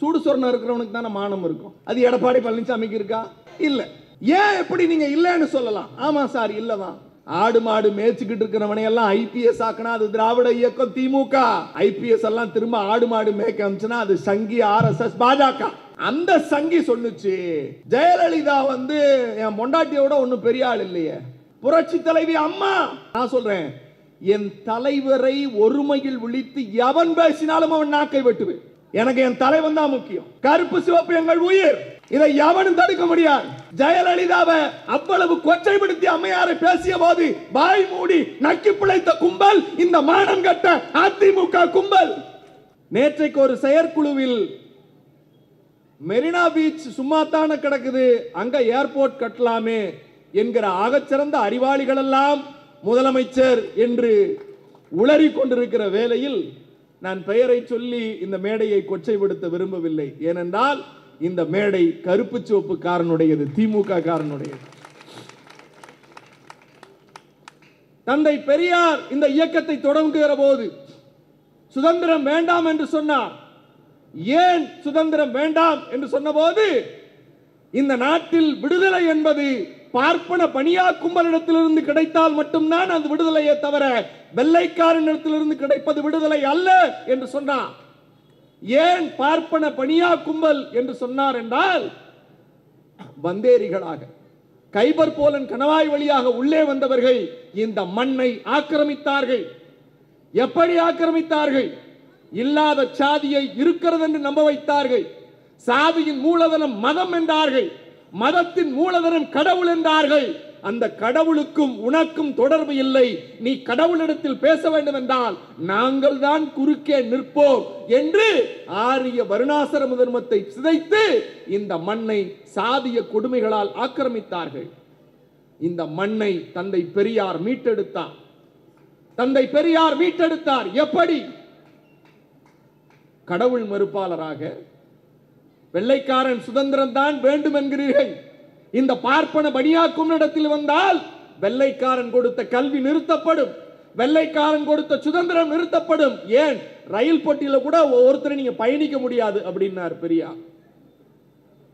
சூடு சொரணம் இருக்கிறவனுக்கு தானே மானம் இருக்கும். அது எடப்பாடி பழனிசாமிக்கு இருக்கா? இல்ல. ஏன் எப்படி நீங்க இல்லன்னு சொல்லலாம்? ஆமா சார் இல்லதான். ஆடு மாடு மேய்ச்சிக்கிட்டு இருக்கிறவனை எல்லாம் ஐபிஎஸ் ஆக்கினா அது திராவிட இயக்கம் திமுக. ஐபிஎஸ் எல்லாம் திரும்ப ஆடு மாடு மேய்க்க அனுப்பிச்சுனா அது சங்கி ஆர்எஸ்எஸ் பாஜக. அந்த சங்கி சொல்லுச்சு ஜெயலலிதா என் பொண்டாட்டியோட ஒன்னும் பெரிய ஆள் இல்லையே, புரட்சி தலைவி அம்மா. நான் சொல்றேன், என் தலைவரை ஒருமையில் விழித்து எவன் பேசினாலும் அவன் நாக்கை வெட்டுவேன். எனக்கு என் தலைவன் தான் முக்கியம். கருப்பு சிவப்பு எங்கள் உயிர். இதை எவனும் தடுக்க முடியாது. ஜெயலலிதாவை அவ்வளவு கொச்சைப்படுத்தி அம்மையாரை பேசிய போது வாய் மூடி நக்கி பிழைத்த கும்பல் இந்த மானம் கட்ட அதிமுக கும்பல். நேற்றைக்கு ஒரு செயற்குழுவில் மெரினா பீச் சும்மா தானே கிடக்குது, அங்க ஏர்போர்ட் கட்டலாமே என்கிற ஆகச்சிறந்த அறிவாளிகள் எல்லாம் முதலமைச்சர் என்று உளறி கொண்டிருக்கிற வேளையில் நான் பெயரை சொல்லி இந்த மேடையை கொச்சைப்படுத்த விரும்பவில்லை. ஏனென்றால் இந்த மேடை கருப்பு சிவப்பு காரனுடையது, திமுக காரனுடையது. தந்தை பெரியார் இந்த இயக்கத்தை தொடங்குகிற போது சுதந்திரம் வேண்டாம் என்று சொன்னார். ஏன் சுதந்திரம் வேண்டாம் என்று சொன்னபோது, இந்த நாட்டில் விடுதலை என்பது பார்ப்பன பணியா கும்பலிடத்திலிருந்து கிடைத்தால் மட்டும்தான் அது விடுதலையே தவிர வெள்ளைக்காரனிடத்திலிருந்து கிடைப்பது விடுதலை அல்ல என்று சொன்னார். ஏன் பார்ப்பன பணியா கும்பல் என்று சொன்னார் என்றால், வந்தேரிகளாக கைபர் போலன் கணவாய் வழியாக உள்ளே வந்தவர்கள் இந்த மண்ணை ஆக்கிரமித்தார்கள். எப்படி ஆக்கிரமித்தார்கள்? இல்லாத சாதியை இருக்கிறது என்று நம்ப வைத்தார்கள். சாதியின் மூலதனம் மதம் என்றார்கள், மதத்தின் மூலதனம் கடவுள் என்றார்கள். அந்த கடவுளுக்கும் உனக்கும் தொடர்பு இல்லை, நீ கடவுளிடத்தில் பேச வேண்டும் என்றால் நாங்கள் தான் குறுக்கே நிற்போம் என்று ஆரிய வருணாசிரம தர்மத்தை சிதைத்து இந்த மண்ணை சாதிய கொடுமைகளால் ஆக்கிரமித்தார்கள். இந்த மண்ணை தந்தை பெரியார் மீட்டெடுத்தார். தந்தை பெரியார் மீட்டெடுத்தார். எப்படி? கடவுள் மறுப்பாளராக வெள்ளைக்காரன் சுதந்திரம் தான் வேண்டும் என்கிறீர்கள். இந்த பார்ப்பன பணியாக்கும் இடத்தில் வந்தால் வெள்ளைக்காரன் கொடுத்த கல்வி நிறுத்தப்படும், வெள்ளைக்காரன் கொடுத்த சுதந்திரம் நிறுத்தப்படும். ஏன் ரயில் போட்டியில கூட ஒருத்தரை நீங்க பயணிக்க முடியாது அப்படின்னார் பெரியார்.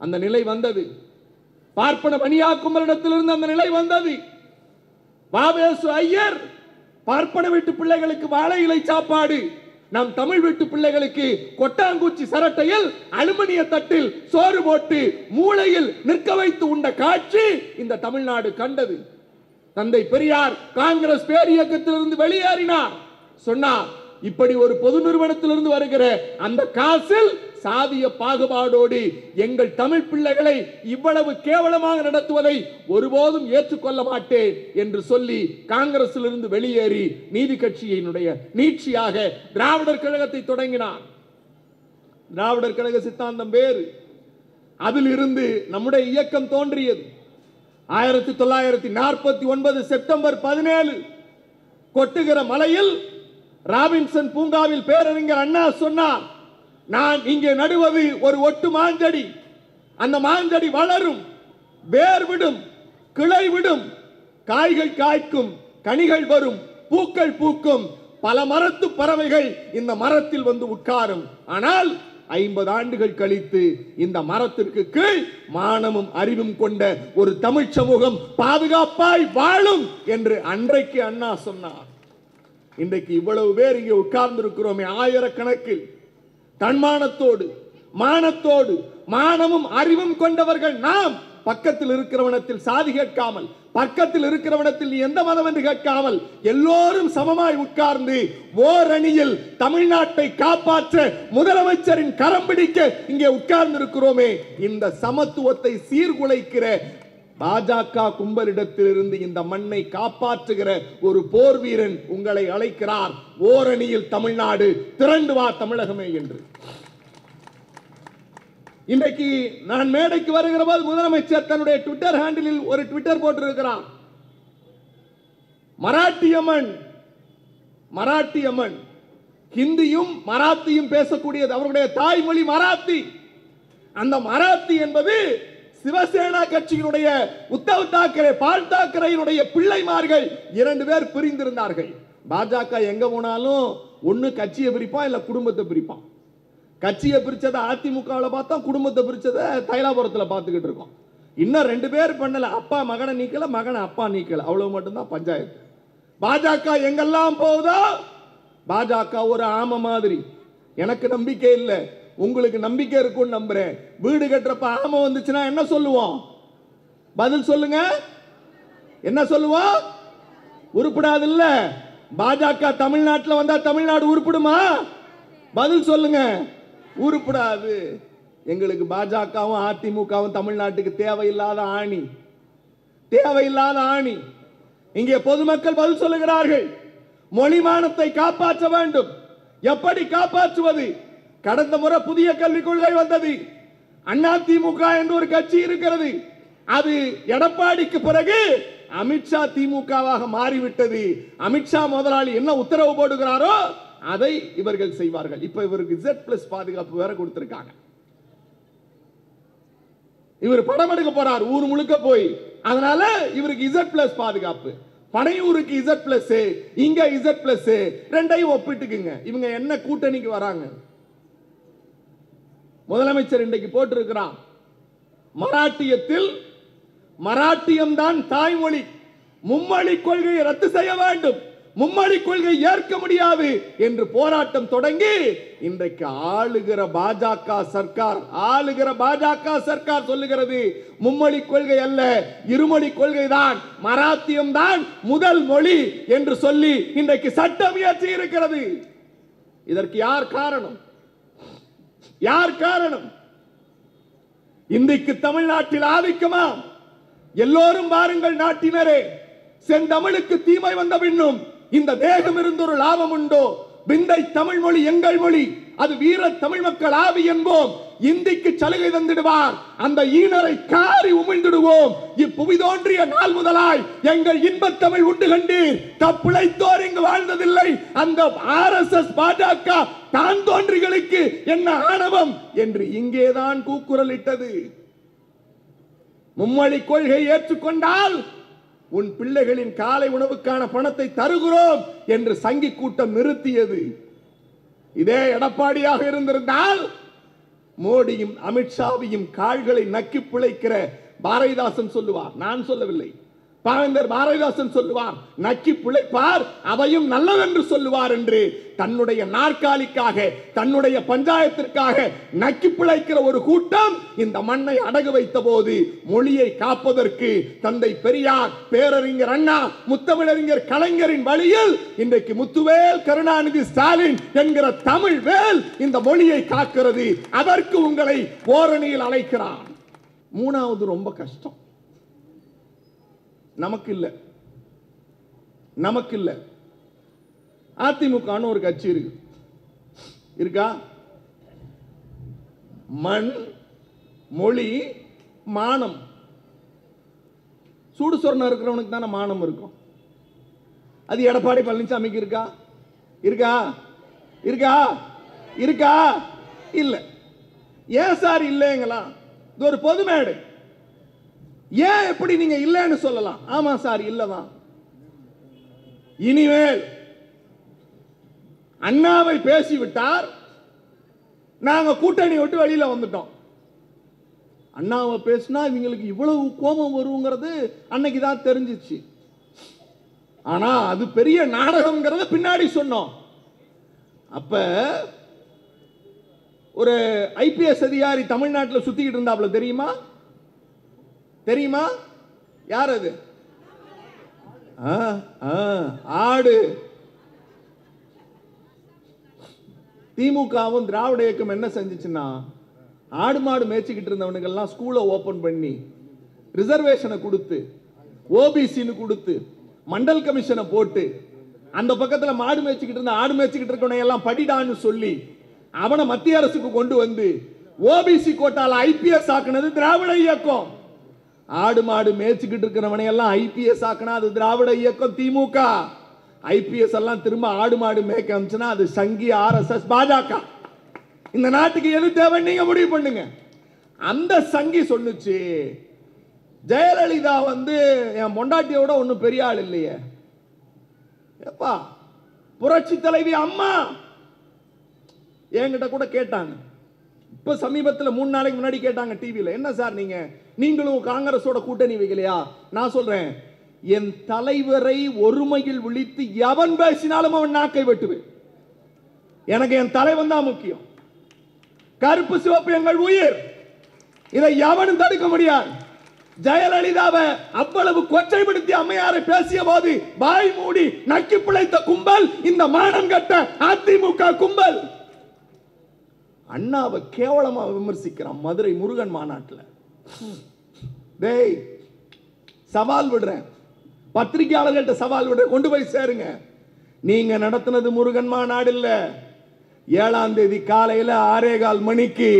அந்த நிலை வந்தது. பார்ப்பன பணியாக்கும் இடத்திலிருந்து அந்த நிலை வந்தது. வாவேசு ஐயர் பார்ப்பன வீட்டு பிள்ளைகளுக்கு வாழை இலை சாப்பாடு, நம் தமிழ் வீட்டு பிள்ளைகளுக்கு கொட்டாங்குச்சி சரட்டையில் அலுமினிய தட்டில் சோறு போட்டு மூளையில் நிற்க வைத்து உண்ட காட்சி இந்த தமிழ்நாடு கண்டது. தந்தை பெரியார் காங்கிரஸ் பேர் இயக்கத்திலிருந்து வெளியேறினார். சொன்னார், இப்படி ஒரு பொது நிறுவனத்திலிருந்து வருகிற அந்த காசில் சாதிய பாகுபாடோடு எங்கள் தமிழ் பிள்ளைகளை இவ்வளவு கேவலமாக நடத்துவதை ஒருபோதும் ஏற்றுக்கொள்ள மாட்டேன் என்று சொல்லி காங்கிரசிலிருந்து வெளியேறி நீதி கட்சியினுடைய நீட்சியாக திராவிடர் கழகத்தை தொடங்கினார். திராவிடர் கழக சித்தாந்தம் வேறு. அதில் இருந்து நம்முடைய இயக்கம் தோன்றியது. 1949 செப்டம்பர் 17 கொட்டுகிற மலையில் ராபின்சன் பூங்காவில் பேரறிஞர் அண்ணா சொன்னார், நான் இங்கே நடுவது ஒரு ஒட்டு மாஞ்செடி. அந்த மாஞ்செடி வளரும், வேர் விடும், கிளை விடும், காய்கள் காய்க்கும், கனிகள் வரும், பூக்கள் பூக்கும், பல மரத்து பறவைகள் இந்த மரத்தில் வந்து உட்காரும். ஆனால் 50 ஆண்டுகள் கழித்து இந்த மரத்திற்கு கீழ் மானமும் அறிவும் கொண்ட ஒரு தமிழ் சமூகம் பாதுகாப்பாய் வாழும் என்று அன்றைக்கு அண்ணா சொன்னார். இன்றைக்கு இவ்வளவு பேர் இங்கே உட்கார்ந்து இருக்கிறோமே, ஆயிரக்கணக்கில் தன்மானத்தோடு மானத்தோடு மானமும் அறிவும் கொண்டவர்கள் நாம். பக்கத்தில் இருக்கிறவனத்தில் சாதி கேட்காமல், பக்கத்தில் இருக்கிறவனத்தில் நீ எந்த மதம் என்று கேட்காமல் எல்லோரும் சமமாய் உட்கார்ந்து ஓரணியில் தமிழ்நாட்டை காப்பாற்ற முதலமைச்சரின் கரம் பிடிக்க இங்கே உட்கார்ந்து இருக்கிறோமே, இந்த சமத்துவத்தை சீர்குலைக்கிற பாஜக கும்பலிடத்திலிருந்து இந்த மண்ணை காப்பாற்றுகிற ஒரு போர் வீரன் உங்களை அழைக்கிறார். ஓரணியில் தமிழ்நாடு, திரண்டு வா தமிழகமே என்று. இன்றைக்கு நான் மேடைக்கு வருகிற போது முதலமைச்சர் தன்னுடைய ட்விட்டர் ஹேண்டிலில் ஒரு ட்விட்டர் போட்டிருக்கிறார். மராட்டியம்மன் ஹிந்தியும் மராத்தியும் பேசக்கூடியது. அவருடைய தாய்மொழி மராத்தி. அந்த மராத்தி என்பது சிவசேனா கட்சியினுடைய உத்தவ் தாக்கரே, பால் தாக்கரேயினுடைய பிள்ளைமார்கள் 2 பேர் பிரிந்திருந்தார்கள். பாஜக எங்க போனாலும் ஒன்னு கட்சியை பிரிப்பான், இல்ல குடும்பத்தை பிரிப்பான். கட்சியை பிரிச்சதை அதிமுகவில் பார்த்தோம், குடும்பத்தை பிரிச்சதை தைலாபுரத்தில் பார்த்துக்கிட்டு இருக்கோம். இன்னும் 2 பேர் பண்ணல, அப்பா மகனை நீக்கல, மகனை அப்பா நீக்கல, அவ்வளவு மட்டும்தான் பஞ்சாயத்து. பாஜக எங்கெல்லாம் போகுதோ, பாஜக ஒரு ஆம மாதிரி. எனக்கு நம்பிக்கை இல்லை, உங்களுக்கு நம்பிக்கை இருக்கும்னு நம்புறேன். வீடு கட்டுறப்ப ஆம வந்துச்சுன்னா என்ன சொல்லுவோம்? பதில் சொல்லுங்க, என்ன சொல்லுவோம்? உருப்படாது இல்ல. பாஜக தமிழ்நாட்டில் வந்தா தமிழ்நாடு உருப்பிடுமா? பதில் சொல்லுங்க, உருப்படாது. எங்களுக்கு பாஜகவும் அதிமுகவும் தமிழ்நாட்டுக்கு தேவையில்லாத ஆணி, தேவையில்லாத ஆணி. இங்கே பொதுமக்கள் பதில் சொல்லுகிறார்கள். மொழிமானத்தை காப்பாற்ற வேண்டும். எப்படி காப்பாற்றுவது? கடந்த முறை புதிய கல்விக் கொள்கை வந்தது. அதிமுக என்று ஒரு கட்சி இருக்கிறது. அது எடப்பாடிக்கு பிறகு அமித்ஷா திமுகவாக மாறிவிட்டது. அமித்ஷா முதலாளி என்ன உத்தரவு போடுகிறாரோ அதை இவர்கள் செய்வார்கள். இப்ப இவருக்கு Z+ பாதுகாப்பு வேற கொடுத்திருக்காங்க. இவர் படம் எடுக்க போறார் ஊர் முழுக்க போய், அதனால இவருக்கு Z+ பாதுகாப்பு. பனையூருக்கு Z+, இங்க Z+, ரெண்டையும் ஒப்பிட்டுக்குங்க. இவங்க என்ன கூட்டணிக்கு வராங்க? முதலமைச்சர் இன்றைக்கு போட்டிருக்கிறான், மராட்டியத்தில் மராட்டியம் தான் தாய்மொழி, மும்மொழி கொள்கையை ரத்து செய்ய வேண்டும், மும்மொழி கொள்கை ஏற்க முடியாது என்று போராட்டம் தொடங்கி இன்றைக்கு ஆளுகிற பாஜக சர்க்கார் சொல்லுகிறது மும்மொழி கொள்கை அல்ல, இருமொழி கொள்கை தான், மராத்தியம் தான் முதல் மொழி என்று சொல்லி இன்றைக்கு சட்டம் இயற்றி இருக்கிறது. இதற்கு யார் காரணம்? யார் காரணம்? இன்றைக்கு தமிழ்நாட்டில் ஆதிக்கமா? எல்லோரும் பாருங்கள் நாட்டினரே, செந்தமிழுக்கு தீமை வந்த பின்னும் இந்த தேகம் இருந்து ஒரு லாபம் உண்டோ? விந்தை தமிழ் மொழி எங்கள் மொழி, அது வீர தமிழ் மக்கள் ஆவி என்போம். இந்திக்கு சலுகை தந்திடுவார், அந்த ஈனரை காரி உமிழ்ந்திடுவோம். இப்புவி தோன்றிய நாள் முதலாய் எங்கள் இன்பத் தமிழ் உண்டு கண்டீர், தப்பிழைத்தோர் இங்கு வாழ்ந்ததில்லை. அந்த RSS பாஜக தான் தோன்றிகளுக்கு என்ன ஆணவம் என்று இங்கேதான் கூக்குரலிட்டது. மும்மொழி கொள்கை ஏற்றுக்கொண்டால் உன் பிள்ளைகளின் காலை உணவுக்கான பணத்தை தருகிறோம் என்று சங்கி கூட்டம் நிறுத்தியது. இதே எடப்பாடியாக இருந்திருந்தால் மோடியும் அமித்ஷாவையும் கால்களை நக்கி பிழைக்கிற பாரதிதாசன் சொல்லுவார், நான் சொல்லவில்லை, பாவேந்தர் பாரதிதாசன் சொல்லுவார், நக்கி பிழைப்பார், அவையும் நல்லதென்று சொல்லுவார் என்று. தன்னுடைய நாற்காலிக்காக, தன்னுடைய பஞ்சாயத்திற்காக நக்கி பிழைக்கிற ஒரு கூட்டம் இந்த மண்ணை அடகு வைத்த போது மொழியை காப்பதற்கு தந்தை பெரியார், பேரறிஞர் அண்ணா, முத்தமிழறிஞர் கலைஞரின் வழியில் இன்றைக்கு முத்துவேல் கருணாநிதி ஸ்டாலின் என்கிற தமிழ் வேல் இந்த மொழியை காக்கிறது. அதற்கு உங்களை ஓரணியில் அழைக்கிறான். மூணாவது ரொம்ப கஷ்டம், நமக்கு இல்ல, நமக்கு இல்ல. அதிமுகன்னு ஒரு கட்சி இருக்கு, இருக்கா? மண், மொழி, மானம். சூடு சொரணம் இருக்கிறவனுக்கு தானே மானம் இருக்கும். அது எடப்பாடி பழனிசாமிக்கு இருக்கா? இருக்கா? இருக்கா? இருக்கா? இல்ல. ஏன் சார் இல்லைங்களா? இது ஒரு பொது மேடை, ஏன் எப்படி நீங்க இல்லைன்னு சொல்லலாம்? ஆமா சார், இல்லதான். இனிமேல் அண்ணாவை பேசிவிட்டார், நாங்க கூட்டணி விட்டு வெளியில வந்துட்டோம். அண்ணாவை பேசினா இவங்களுக்கு இவ்வளவு கோபம் வருங்கிறது அன்னைக்கு தான் தெரிஞ்சிச்சு. ஆனா அது பெரிய நாடகம்ங்கிறத பின்னாடி சொன்னோம். அப்ப ஒரு IPS அதிகாரி தமிழ்நாட்டில் சுத்திக்கிட்டு இருந்தாப்ல, தெரியுமா? தெரியுமா? யார் அது? ஆடு. திமுகவும் திராவிட இயக்கம் என்ன செஞ்சுச்சுன்னா, ஆடு மாடு மேய்ச்சிக்கிட்டு இருந்தவனுக்கெல்லாம் ஸ்கூலை ஓபன் பண்ணி, ரிசர்வேஷனை கொடுத்து, OBCன்னு கொடுத்து, மண்டல் கமிஷனை போட்டு, அந்த பக்கத்துல மாடு மேய்ச்சிக்கிட்டு இருந்த ஆடு மேய்ச்சிக்கிட்டு இருக்கவனை எல்லாம் படிடான்னு சொல்லி அவனை மத்திய அரசுக்கு கொண்டு வந்து OBC கோட்டால IPS ஆக்குனது திராவிட இயக்கம். ஆடு மாடு மேய்ச்சிக்கிட்டு இருக்கிறவனை எல்லாம் IPS ஆக்குனா அது திராவிட இயக்கம், திமுக. IPS எல்லாம் திரும்ப ஆடு மாடு மேய்க்க அமைச்சுனா அது சங்கி RSS பாஜக. இந்த நாட்டுக்கு எது தேவை நீங்க முடிவு பண்ணுங்க. அந்த சங்கி சொன்னுச்சு, ஜெயலலிதா என் பொண்டாட்டியோட ஒன்னும் பெரிய ஆள் இல்லையே, எப்பா புரட்சி தலைவி அம்மா என்கிட்ட கூட கேட்டாங்க, இப்ப சமீபத்தில் 3 நாளைக்கு முன்னாடி கேட்டாங்க டிவியில், என்ன சார் நீங்களும் காங்கிரஸோட கூட்டணி வைக்கலையா? நான் சொல்றேன், என் தலைவரை ஒருமையில் விழித்து எவன் பேசினாலும் அவன் நாக்கை வெட்டுவேன். எனக்கு என் தலைவன் தான் முக்கியம். கருப்பு சிவப்பு எங்கள் உயிர். இதை எவனும் தடுக்க முடியாது. ஜெயலலிதாவை அவ்வளவு கொச்சைப்படுத்தி அம்மையாரை பேசிய போது வாய் மூடி நக்கி பிழைத்த கும்பல் இந்த மானம் கட்ட அதிமுக கும்பல். அண்ணாவை கேவலமா விமர்சிக்கிறான் மதுரை முருகன் மாநாட்டில். டேய், சவால் விடுறேன், பத்திரிகையாளர்கள்ட்ட சவால் விடுறேன், கொண்டு போய் சேருங்க. நீங்க நடத்தினது முருகன் மாநாடு இல்ல. 7ஆம் தேதி காலையில 6:15 மணிக்கு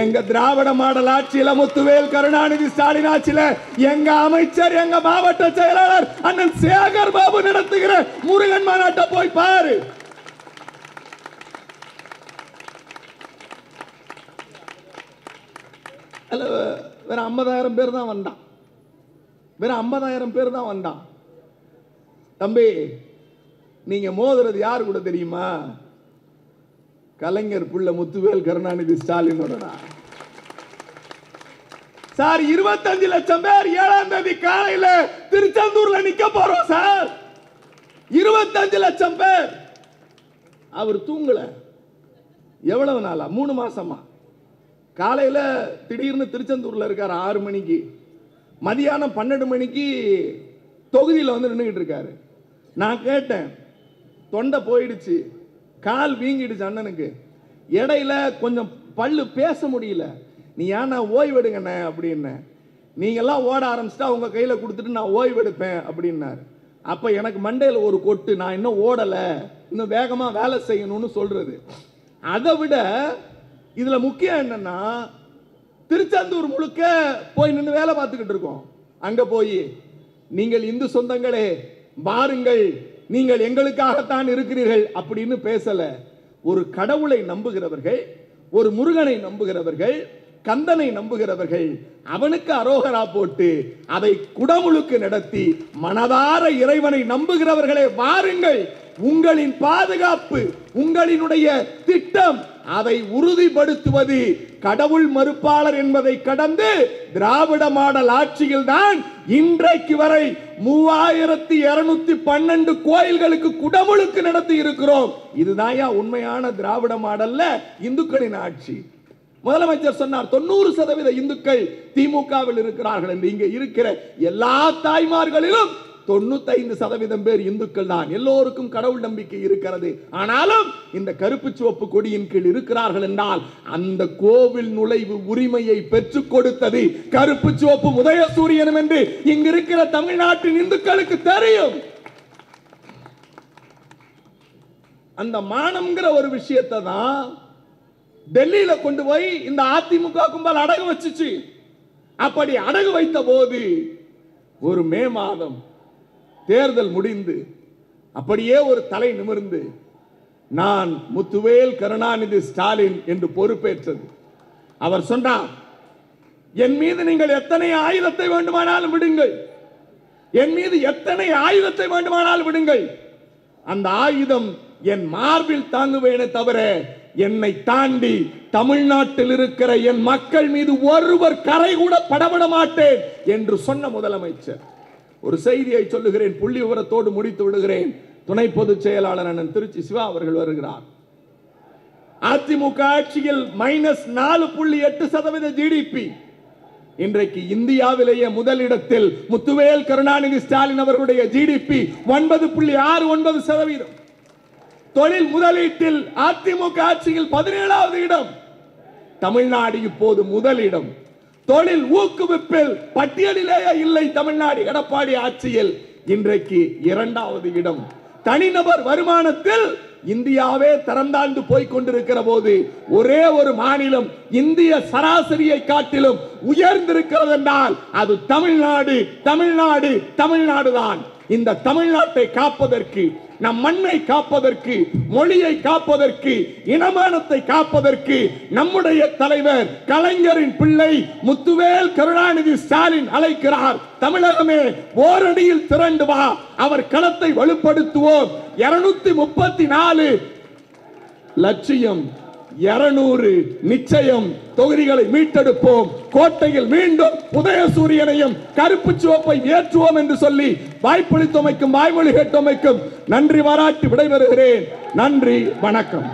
எங்க திராவிட மாடல் ஆட்சியில முத்துவேல் கருணாநிதி ஸ்டாலின் ஆட்சியில எங்க அமைச்சர், எங்க மாவட்ட செயலாளர் அண்ணன் சேகர் பாபு நடத்துகிற முருகன் மாநாட்டை போய் பாரு. வேற 50,000 பேர் தான் வந்தான். வேற 50,000 பேர் தான் வந்தான். தம்பி, நீங்க மோதுறது யாரு கூட தெரியுமா? கலைஞர் புள்ள முத்துவேல் கருணாநிதி ஸ்டாலினோட. சார், 25 லட்சம் பேர் 7ஆம் தேதி காலையில திருச்செந்தூர்ல நிக்க போறோம் சார். 25 லட்சம் பேர். அவர் தூங்கல. எவ்வளவு நாளா? 3 மாசமா. காலையில திடீர்னு திருச்செந்தூர்ல இருக்காரு 6 மணிக்கு. மதியானம் 12 மணிக்கு தொகுதியில் வந்து நின்றுகிட்டு இருக்காரு. நான் கேட்டேன், தொண்டை போயிடுச்சு, கால் வீங்கிடுச்சு அண்ணனுக்கு, இடையில கொஞ்சம் பல்லு பேச முடியல, நீ ஏன்னா ஓய்வெடுங்கண்ணே அப்படின்னு. நீங்கெல்லாம் ஓட ஆரம்பிச்சிட்டா உங்க கையில கொடுத்துட்டு நான் ஓய்வெடுப்பேன் அப்படின்னாரு. அப்ப எனக்கு மண்டையில ஒரு கொட்டு, நான் இன்னும் ஓடல, இன்னும் வேகமா வேலை செய்யணும்னு சொல்றது. அதை விட இதுல முக்கியம் என்னன்னா, திருச்செந்தூர் முழுக்க போய் நின்று வேலை பார்த்துக்கிட்டு இருக்கோம். அங்க போய் நீங்கள் இந்து சொந்தங்களே பாருங்கள், நீங்கள் எங்களுக்காகத்தான் இருக்கிறீர்கள் அப்படின்னு பேசல. ஒரு கடவுளை நம்புகிறவர்கள், ஒரு முருகனை நம்புகிறவர்கள், கந்தனை நம்புகிறவர்கள் அவனுக்கு அரோகரா போட்டு அதை குடமுழுக்கு நடத்தி மனதார இறைவனை நம்புகிறவர்களே வாருங்கள். உங்களின் பாதுகாப்பு, உங்களினுடைய திட்டம், அதை உறுதிப்படுத்துவது கடவுள் மறுப்பாளர் என்பதை கடந்து திராவிட மாடல் ஆட்சியில் தான் இன்றைக்கு வரை 3212 கோயில்களுக்கு குடமுழுக்கு நடத்தி இருக்கிறோம். இதுதான் உண்மையான திராவிட மாடல்ல இந்துக்களின் ஆட்சி. முதலமைச்சர் சொன்னார் 90% இந்துக்கள் திமுகவில் இருக்கிறார்கள் என்று. இங்க இருக்கிற எல்லா தாய்மார்களிலும் 95% பேர் இந்துக்கள் தான். எல்லோருக்கும் கடவுள் நம்பிக்கை இருக்கிறது. ஆனாலும் இந்த கருப்பு சிவப்பு கொடியின் கீழ் இருக்கிறார்கள் என்றால் அந்த கோவில் நுழைவு உரிமையை பெற்றுக் கொடுத்தது கருப்பு சிவப்பு உதயசூரியனும் என்று இங்க இருக்கிற தமிழ்நாட்டின் இந்துக்களுக்கு தெரியும். அந்த மானம்ங்கிற ஒரு விஷயத்தை தான் டெல்லியில கொண்டு போய் இந்த அதிமுக கும்பல் அடகு வச்சுச்சு. அப்படி அடகு வைத்த போது ஒரு மே மாதம் தேர்தல் முடிந்து அப்படியே ஒரு தலை நிமிர்ந்து நான் முத்துவேல் கருணாநிதி ஸ்டாலின் என்று பொறுப்பேற்றது. அவர் சொன்னார், என் மீது நீங்கள் எத்தனை ஆயுதத்தை வேண்டுமானாலும் விடுங்கள், என் மீது எத்தனை ஆயுதத்தை வேண்டுமானாலும் விடுங்கள், அந்த ஆயுதம் என் மார்பில் தாங்குவேனே தவிர என்னை தாண்டி தமிழ்நாட்டில் இருக்கிற என் மக்கள் மீது ஒருவர் கரை கூட படவிட மாட்டேன் என்று சொன்ன முதலமைச்சர். ஒரு செய்தியை சொல்லுகிறேன், புள்ளி விவரத்தோடு முடித்து விடுகிறேன். துணை பொதுச் செயலாளர் அண்ணன் திருச்சி சிவா அவர்கள் வருகிறார். அதிமுக ஆட்சியில் -4.8% ஜிடிபி. இன்றைக்கு இந்தியாவிலேயே முதலிடத்தில் முத்துவேல் கருணாநிதி ஸ்டாலின் அவர்களுடைய ஜிடிபி 9.69%. தொழில் முதலீட்டில் அதிமுக ஆட்சியில் 17வது இடம். தமிழ்நாடு இப்போது முதலிடம். தொழில் ஊக்குவிப்பில் பட்டியலிலேயே இல்லை தமிழ்நாடு எடப்பாடி ஆட்சியில். இன்றைக்கு 2வது இடம். தனிநபர் வருமானத்தில் இந்தியாவே தரம் தாழ்ந்து போய் கொண்டிருக்கிற போது ஒரே ஒரு மாநிலம் இந்திய சராசரியை காட்டிலும் உயர்ந்திருக்கிறது என்றால் அது தமிழ்நாடு, தமிழ்நாடு, தமிழ்நாடு தான். இந்த தமிழ்நாட்டை காப்பதற்கு, நம் மண்ணை காப்பதற்கு, மொழியை காப்பதற்கு, இனமானத்தை காப்பதற்கு நம்முடைய தலைவர் கலைஞரின் பிள்ளை முத்துவேல் கருணாநிதி ஸ்டாலின் அழைக்கிறார். தமிழகமே ஓரடியில் திரண்டு வா, அவர் களத்தை வலுப்படுத்துவோம். 234 லட்சியம் 200 நிச்சயம் தொகுதிகளை மீட்டெடுப்போம். கோட்டையில் மீண்டும் உதயசூரியனையும் கருப்பு சிவப்பை ஏற்றுவோம் என்று சொல்லி வாய்ப்பளித்தமைக்கும் வாய்மொழி கேட்டமைக்கும் நன்றி பாராட்டி விடைபெறுகிறேன். நன்றி, வணக்கம்.